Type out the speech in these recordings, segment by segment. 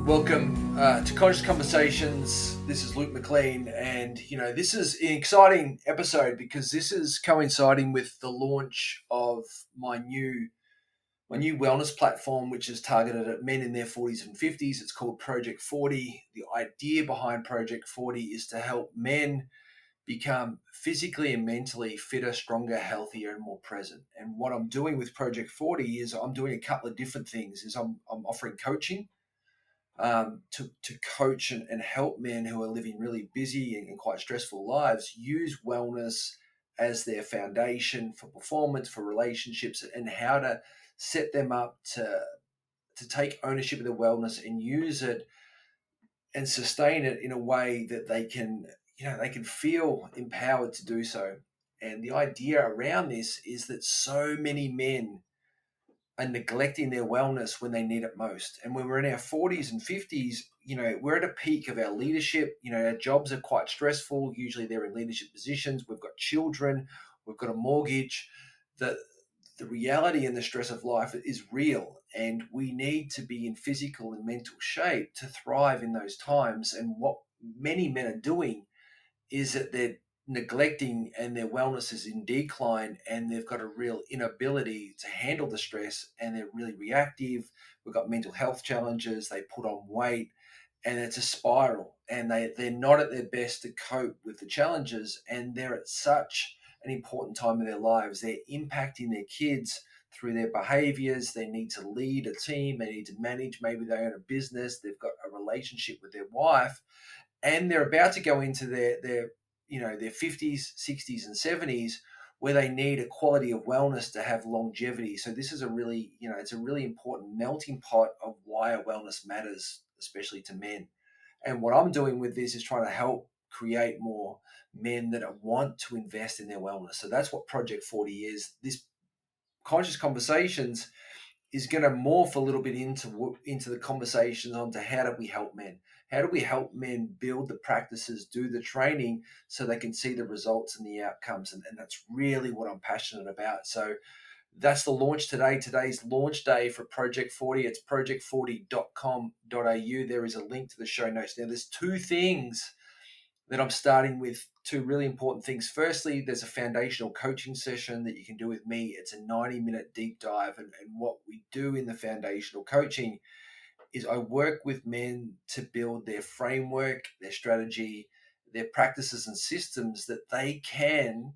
Welcome to Conscious Conversations. This is Luke McLean, and this is an exciting episode because this is coinciding with the launch of my new wellness platform, which is targeted at men in their 40s and 50s. It's called Project 40. The idea behind Project 40 is to help men become physically and mentally fitter, stronger, healthier, and more present. And what I'm doing with Project 40 is I'm doing a couple of different things. I'm offering coaching to coach and help men who are living really busy and quite stressful lives use wellness as their foundation for performance, for relationships, and how to set them up to take ownership of their wellness and use it and sustain it in a way that they can feel empowered to do so. And the idea around this is that so many men are neglecting their wellness when they need it most. And when we're in our 40s and 50s, we're at a peak of our leadership. Our jobs are quite stressful. Usually they're in leadership positions. We've got children. We've got a mortgage. The reality and the stress of life is real. And we need to be in physical and mental shape to thrive in those times. And what many men are doing is that they're neglecting and their wellness is in decline and they've got a real inability to handle the stress and they're really reactive. We've got mental health challenges, they put on weight, and it's a spiral, and they're not at their best to cope with the challenges, and they're at such an important time in their lives. They're impacting their kids through their behaviors. They need to lead a team, they need to manage, maybe they own a business, they've got a relationship with their wife, and they're about to go into their 50s, 60s, and 70s where they need a quality of wellness to have longevity. So this is it's a really important melting pot of why our wellness matters, especially to men. And what I'm doing with this is trying to help create more men that want to invest in their wellness. So that's what Project 40 is. This Conscious Conversations is going to morph a little bit into the conversations onto how do we help men? How do we help men build the practices, do the training so they can see the results and the outcomes? And that's really what I'm passionate about. So that's the launch today. Today's launch day for Project 40. It's project40.com.au. There is a link to the show notes. Now, there's two things that I'm starting with, two really important things. Firstly, there's a foundational coaching session that you can do with me. It's a 90-minute deep dive. And what we do in the foundational coaching is I work with men to build their framework, their strategy, their practices and systems that they can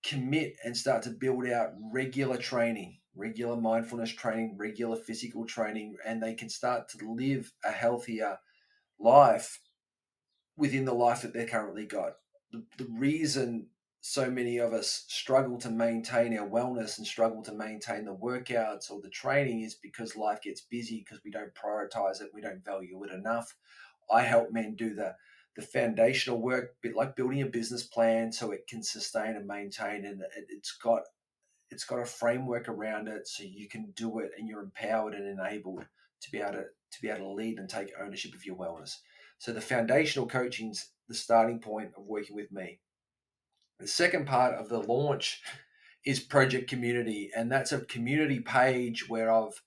commit and start to build out regular training, regular mindfulness training, regular physical training, and they can start to live a healthier life within the life that they're currently got. The reason so many of us struggle to maintain our wellness and struggle to maintain the workouts or the training is because life gets busy, because we don't prioritize it, we don't value it enough. I help men do the foundational work, a bit like building a business plan so it can sustain and maintain, and it's got a framework around it so you can do it and you're empowered and enabled to be able to lead and take ownership of your wellness. So the foundational coaching's the starting point of working with me. The second part of the launch is Project Community, and that's a community page where I've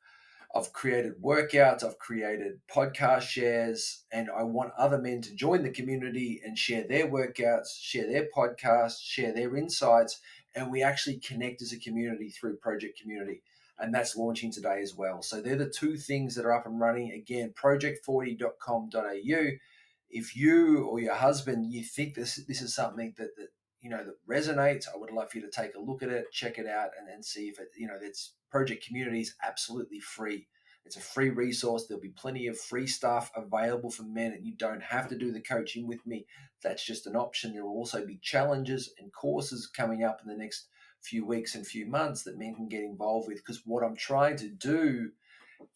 created workouts, I've created podcast shares, and I want other men to join the community and share their workouts, share their podcasts, share their insights, and we actually connect as a community through Project Community. And that's launching today as well. So they're the two things that are up and running. Again, project40.com.au. If you or your husband, you think this is something that resonates, I would love for you to take a look at it, check it out, and see if it's Project Community is absolutely free. It's a free resource. There'll be plenty of free stuff available for men, and you don't have to do the coaching with me. That's just an option. There will also be challenges and courses coming up in the next few weeks and few months that men can get involved with, because what I'm trying to do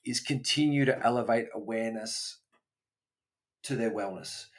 is continue to elevate awareness to their wellness.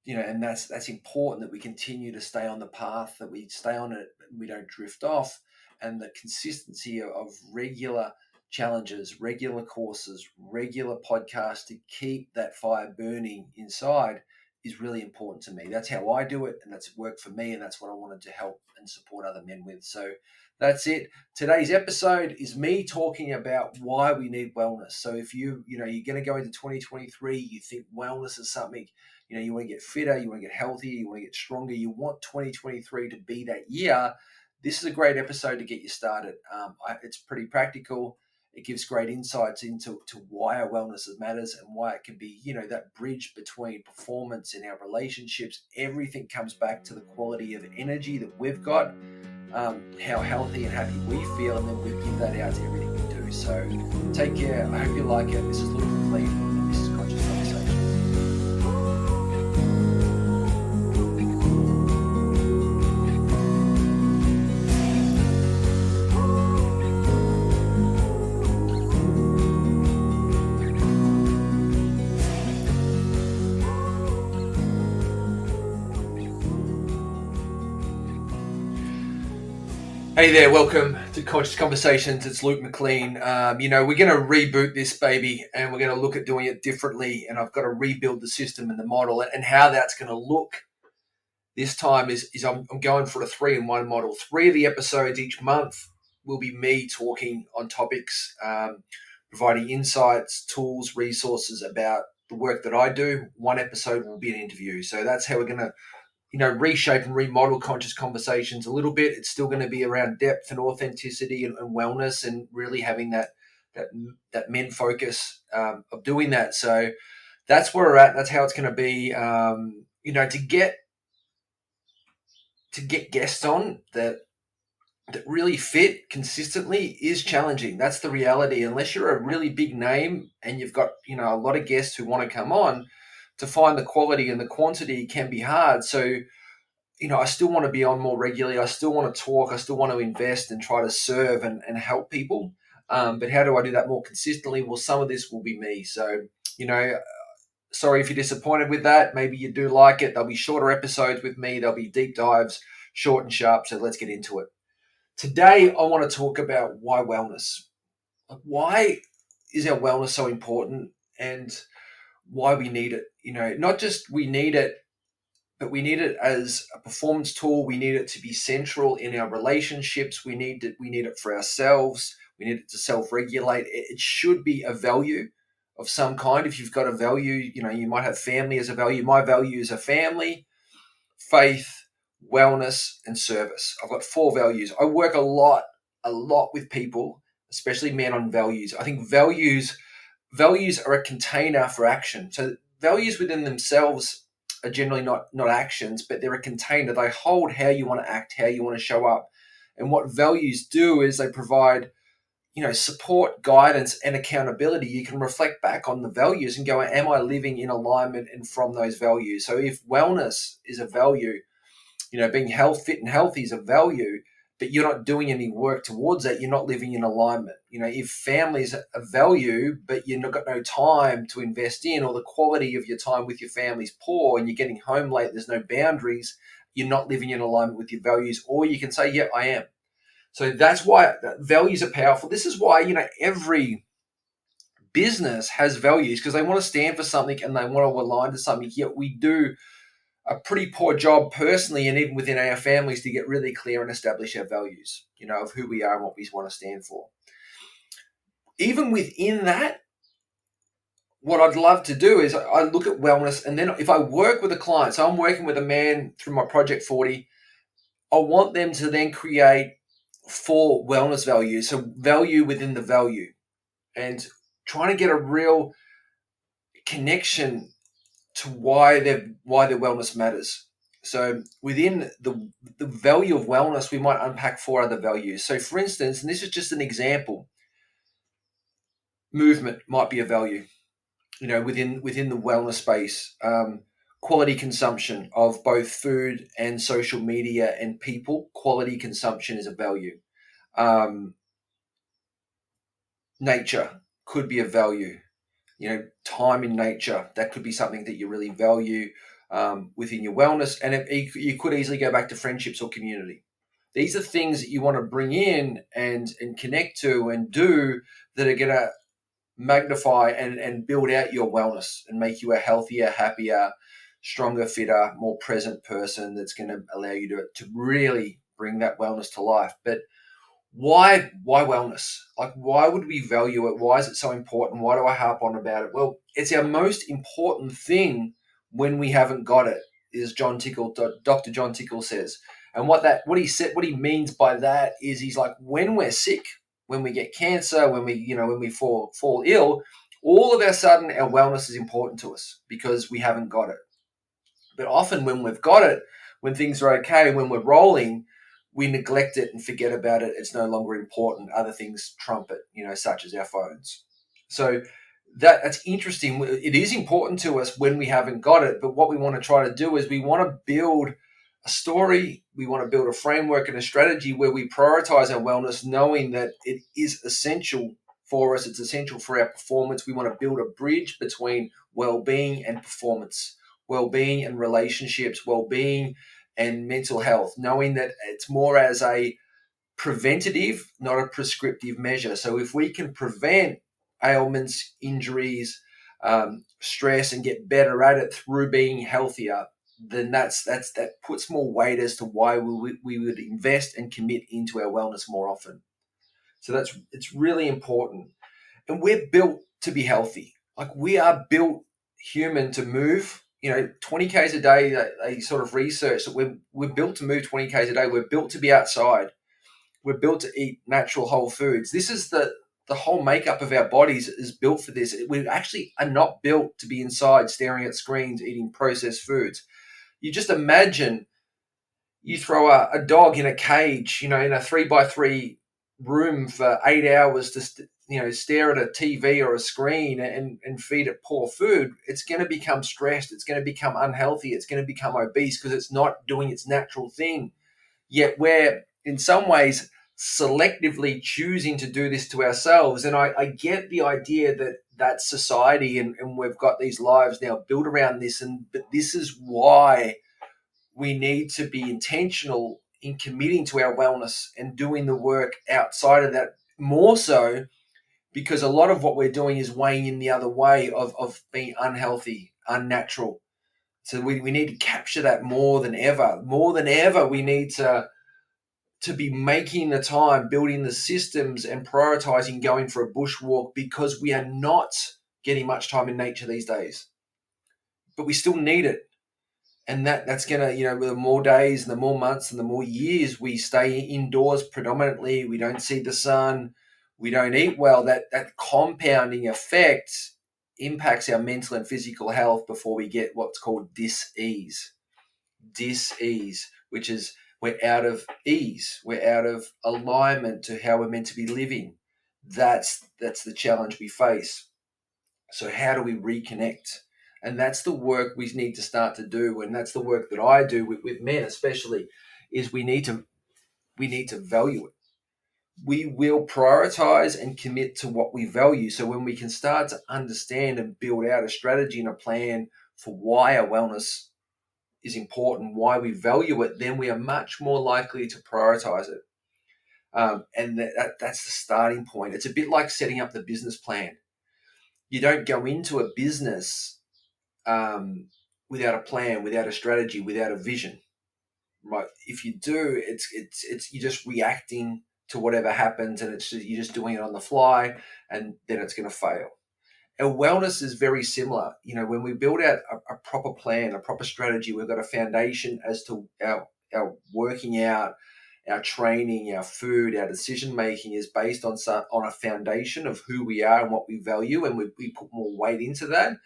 And that's important, that we continue to stay on the path, that we stay on it, we don't drift off, and the consistency of regular challenges, regular courses, regular podcasts to keep that fire burning inside is really important to me. That's how I do it, and that's worked for me, and that's what I wanted to help and support other men with. So That's it. Today's episode is me talking about why we need wellness. So if you're going to go into 2023, you think wellness is something, you want to get fitter, you want to get healthier, you want to get stronger, you want 2023 to be that year, this is a great episode to get you started. It's pretty practical. It gives great insights into why our wellness matters and why it can be, that bridge between performance in our relationships. Everything comes back to the quality of energy that we've got, how healthy and happy we feel, and then we give that out to everything we do. So take care. I hope you like it. This is Luke McLean, and this is Conscious Conversations. Hey there, welcome to Conscious Conversations. It's Luke McLean. We're going to reboot this baby, and we're going to look at doing it differently. And I've got to rebuild the system and the model, and how that's going to look this time is I'm going for a 3-in-1 model. 3 of the episodes each month will be me talking on topics, providing insights, tools, resources about the work that I do. 1 episode will be an interview. So that's how we're going to reshape and remodel Conscious Conversations a little bit. It's still going to be around depth and authenticity and wellness, and really having that men focus of doing that. So that's where we're at. That's how it's going to be. To get guests on that really fit consistently is challenging. That's the reality. Unless you're a really big name and you've got a lot of guests who want to come on, to find the quality and the quantity can be hard. So I still want to be on more regularly. I still want to talk. I still want to invest and try to serve and help people. But how do I do that more consistently? Well, some of this will be me. So, sorry if you're disappointed with that. Maybe you do like it. There'll be shorter episodes with me. There'll be deep dives, short and sharp. So let's get into it. Today, I want to talk about why wellness. Why is our wellness so important, and why we need it? Not just we need it, but we need it as a performance tool. We need it to be central in our relationships. We need it for ourselves. We need it to self-regulate. It should be a value of some kind. If you've got a value, you might have family as a value. My values are family, faith, wellness, and service. I've got 4 values. I work a lot with people, especially men, on values. I think values are a container for action. So values within themselves are generally not actions, but they're a container. They hold how you want to act, how you want to show up. And what values do is they provide, support, guidance, and accountability. You can reflect back on the values and go, am I living in alignment and from those values? So if wellness is a value, being fit and healthy is a value, but you're not doing any work towards that, you're not living in alignment. If family is a value, but you've got no time to invest in, or the quality of your time with your family is poor and you're getting home late, there's no boundaries, you're not living in alignment with your values. Or you can say, yeah, I am. So that's why values are powerful. This is why, every business has values, because they want to stand for something and they want to align to something. Yet we do a pretty poor job personally, and even within our families, to get really clear and establish our values, of who we are and what we want to stand for. Even within that, what I'd love to do is I look at wellness, and then if I work with a client, so I'm working with a man through my Project 40, I want them to then create 4 wellness values. So value within the value, and trying to get a real connection to why their wellness matters. So within the value of wellness, we might unpack 4 other values. So for instance, and this is just an example, movement might be a value, within the wellness space. Quality consumption of both food and social media and people. Quality consumption is a value. Nature could be a value. Time in nature, that could be something that you really value within your wellness. And you could easily go back to friendships or community. These are things that you want to bring in and connect to and do, that are going to magnify and build out your wellness and make you a healthier, happier, stronger, fitter, more present person, that's going to allow you to really bring that wellness to life. But Why wellness? Like, why would we value it? Why is it so important? Why do I harp on about it? Well, it's our most important thing when we haven't got it, is Dr. John Tickle says. And what he means by that is, he's like, when we're sick, when we get cancer, when we fall ill, all of a sudden our wellness is important to us because we haven't got it. But often when we've got it, when things are okay, when we're rolling, we neglect it and forget about it. It's no longer important. Other things trump it, such as our phones. So that's interesting. It is important to us when we haven't got it. But what we want to try to do is we want to build a story. We want to build a framework and a strategy where we prioritize our wellness, knowing that it is essential for us. It's essential for our performance. We want to build a bridge between well-being and performance, well-being and relationships, well-being and mental health, knowing that it's more as a preventative, not a prescriptive measure. So if we can prevent ailments, injuries, stress, and get better at it through being healthier, then that puts more weight as to why we would invest and commit into our wellness more often. So it's really important. And we're built to be healthy. Like, we are built human to move. 20 k's a day. They sort of research that we're built to move 20 k's a day. We're built to be outside. We're built to eat natural whole foods. This is the whole makeup of our bodies is built for this. We actually are not built to be inside staring at screens, eating processed foods. You just imagine you throw a dog in a cage, in a 3x3 room for 8 hours to stare at a TV or a screen and feed it poor food. It's going to become stressed. It's going to become unhealthy. It's going to become obese because it's not doing its natural thing. Yet we're in some ways selectively choosing to do this to ourselves. And I get the idea that that's society, and we've got these lives now built around this. But this is why we need to be intentional in committing to our wellness and doing the work outside of that, more so because a lot of what we're doing is weighing in the other way of being unhealthy, unnatural. So we need to capture that more than ever. More than ever, we need to be making the time, building the systems and prioritizing going for a bushwalk, because we are not getting much time in nature these days. But we still need it. And that's going to, the more days and the more months and the more years we stay indoors predominantly, we don't see the sun, we don't eat well, that compounding effect impacts our mental and physical health before we get what's called dis-ease, which is we're out of ease, we're out of alignment to how we're meant to be living. That's the challenge we face. So how do we reconnect? And that's the work we need to start to do. And that's the work that I do with men, especially, is we need to value it. We will prioritize and commit to what we value. So when we can start to understand and build out a strategy and a plan for why our wellness is important, why we value it, then we are much more likely to prioritize it. And that's the starting point. It's a bit like setting up the business plan. You don't go into a business without a plan, without a strategy, without a vision, right? If you do, it's you're just reacting to whatever happens, and you're just doing it on the fly, and then it's going to fail. Our wellness is very similar. When we build out a proper plan, a proper strategy, we've got a foundation as to our working out, our training, our food, our decision making is based on a foundation of who we are and what we value, and we put more weight into that.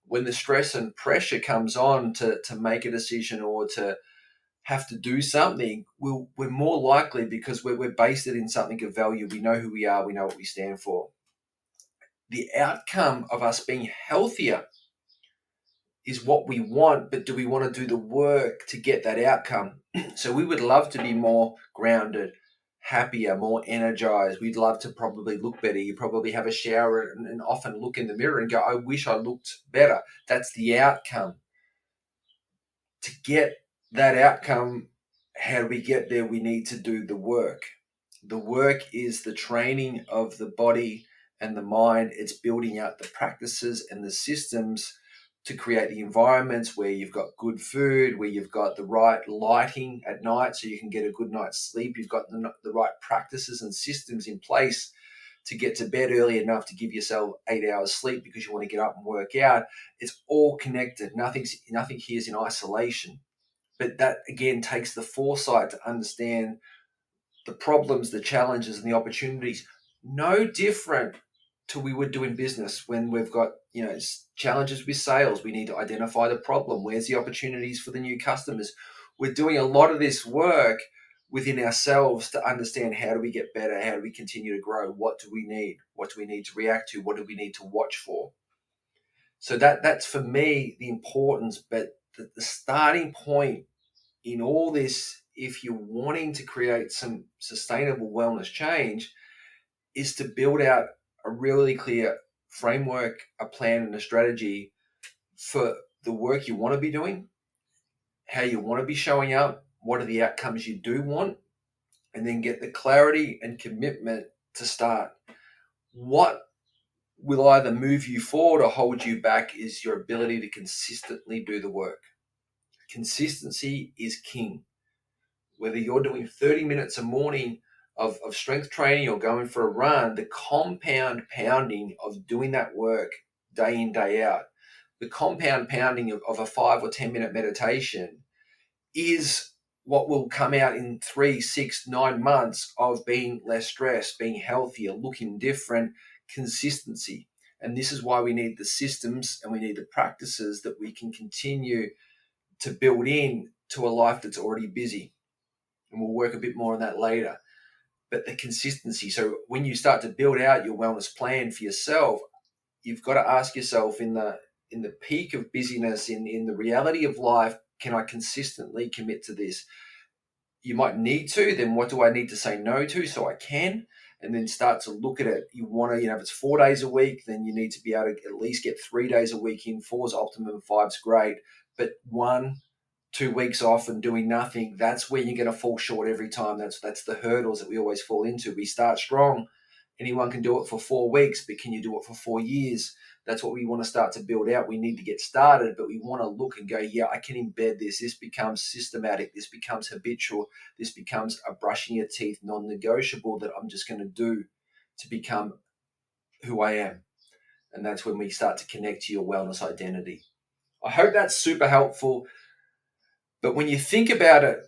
When the stress and pressure comes on to make a decision or to have to do something, we're more likely, because we're based it in something of value. We know who we are. We know what we stand for. The outcome of us being healthier is what we want, but do we want to do the work to get that outcome? So we would love to be more grounded, happier, more energized. We'd love to probably look better. You probably have a shower and often look in the mirror and go, I wish I looked better. That's the outcome. To get that outcome, how do we get there? We need to do the work. The work is the training of the body and the mind. It's building out the practices and the systems to create the environments where you've got good food, where you've got the right lighting at night so you can get a good night's sleep. You've got the right practices and systems in place to get to bed early enough to give yourself 8 hours sleep because you want to get up and work out. It's all connected. Nothing here is in isolation. But that again takes the foresight to understand the problems, the challenges, and the opportunities. No different to we would do in business when we've got challenges with sales. We need to identify the problem. Where's the opportunities for the new customers? We're doing a lot of this work within ourselves to understand how do we get better, how do we continue to grow, what do we need, what do we need to react to, what do we need to watch for. So that's for me the importance. But the starting point in all this, if you're wanting to create some sustainable wellness change, is to build out a really clear framework, a plan, and a strategy for the work you want to be doing, how you want to be showing up, what are the outcomes you do want, and then get the clarity and commitment to start. What will either move you forward or hold you back is your ability to consistently do the work. Consistency is king. Whether you're doing 30 minutes a morning of strength training or going for a run, the compound pounding of doing that work day in, day out, the compound pounding of a 5 or 10 minute meditation is what will come out in 3, 6, 9 months of being less stressed, being healthier, looking different. Consistency. And this is why we need the systems and we need the practices that we can continue to build in to a life that's already busy. And we'll work a bit more on that later. But the consistency. So when you start to build out your wellness plan for yourself, you've got to ask yourself in the peak of busyness, in the reality of life, can I consistently commit to this? You might need to, then what do I need to say no to so I can? And then start to look at it. You want to, if it's 4 days a week, then you need to be able to at least get 3 days a week in. 4 is optimum, 5's great. But 1, 2 weeks off and doing nothing, that's where you're going to fall short every time. That's the hurdles that we always fall into. We start strong. Anyone can do it for 4 weeks, but can you do it for 4 years? That's what we want to start to build out. We need to get started, but we want to look and go, yeah, I can embed this. This becomes systematic. This becomes habitual. This becomes a brushing your teeth non-negotiable that I'm just going to do to become who I am. And that's when we start to connect to your wellness identity. I hope that's super helpful. But when you think about it,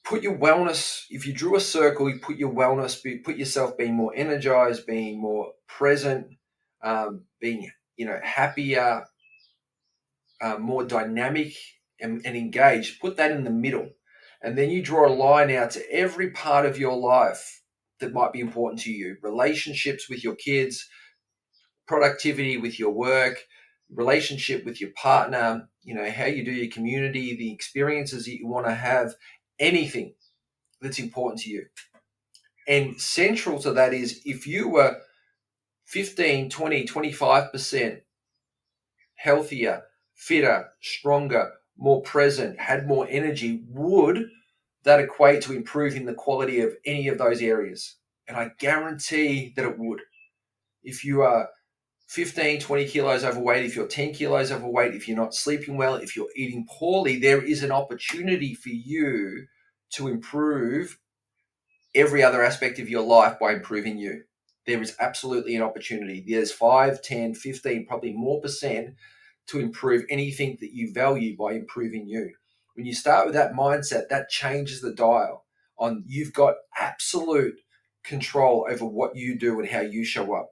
put your wellness, if you drew a circle, you put your wellness, put yourself being more energized, being more present, being, happier, more dynamic and engaged. Put that in the middle. And then you draw a line out to every part of your life that might be important to you. Relationships with your kids, productivity with your work, relationship with your partner, how you do your community, the experiences that you want to have, anything that's important to you. And central to that is if you were 15, 20, 25% healthier, fitter, stronger, more present, had more energy, would that equate to improving the quality of any of those areas? And I guarantee that it would. If you are 15, 20 kilos overweight, if you're 10 kilos overweight, if you're not sleeping well, if you're eating poorly, there is an opportunity for you to improve every other aspect of your life by improving you. There is absolutely an opportunity. There's 5, 10, 15, probably more percent to improve anything that you value by improving you. When you start with that mindset, that changes the dial on you've got absolute control over what you do and how you show up.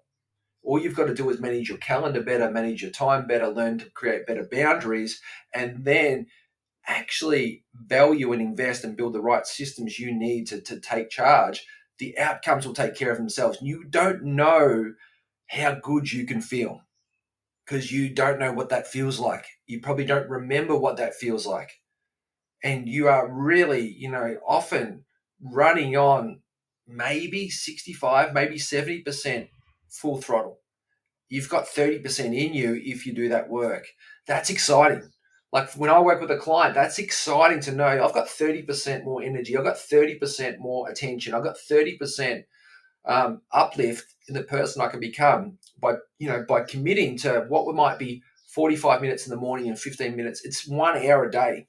All you've got to do is manage your calendar better, manage your time better, learn to create better boundaries, and then actually value and invest and build the right systems you need to take charge. The outcomes will take care of themselves. You don't know how good you can feel because you don't know what that feels like. You probably don't remember what that feels like. And you are really, often running on maybe 65, maybe 70% full throttle. You've got 30% in you if you do that work. That's exciting. Like when I work with a client, that's exciting to know I've got 30% more energy. I've got 30% more attention. I've got 30% uplift in the person I can become by committing to what might be 45 minutes in the morning and 15 minutes. It's 1 hour a day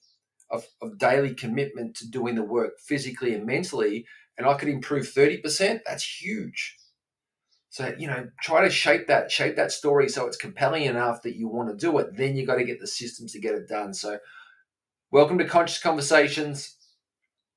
of daily commitment to doing the work physically and mentally, and I could improve 30%. That's huge. So, try to shape that story so it's compelling enough that you want to do it. Then you got to get the systems to get it done. So, welcome to Conscious Conversations,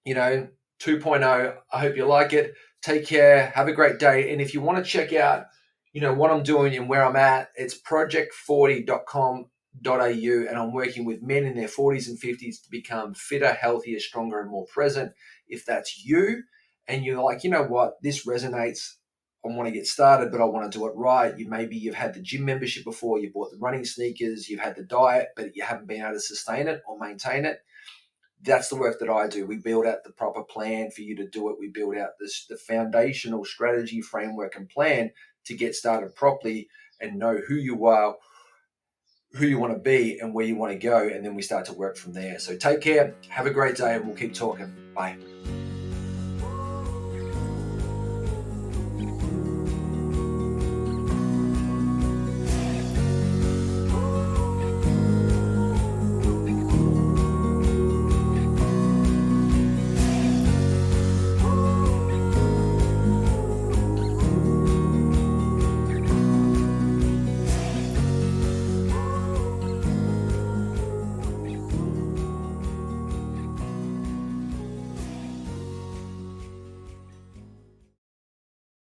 2.0. I hope you like it. Take care. Have a great day. And if you want to check out, what I'm doing and where I'm at, it's project40.com.au, and I'm working with men in their 40s and 50s to become fitter, healthier, stronger, and more present. If that's you and you're like, this resonates, I want to get started, but I want to do it right. You've had the gym membership before, you bought the running sneakers, you've had the diet, but you haven't been able to sustain it or maintain it. That's the work that I do. We build out the proper plan for you to do it. We build out the foundational strategy, framework, and plan to get started properly and know who you are, who you want to be, and where you want to go. And then we start to work from there. So take care. Have a great day, and we'll keep talking. Bye.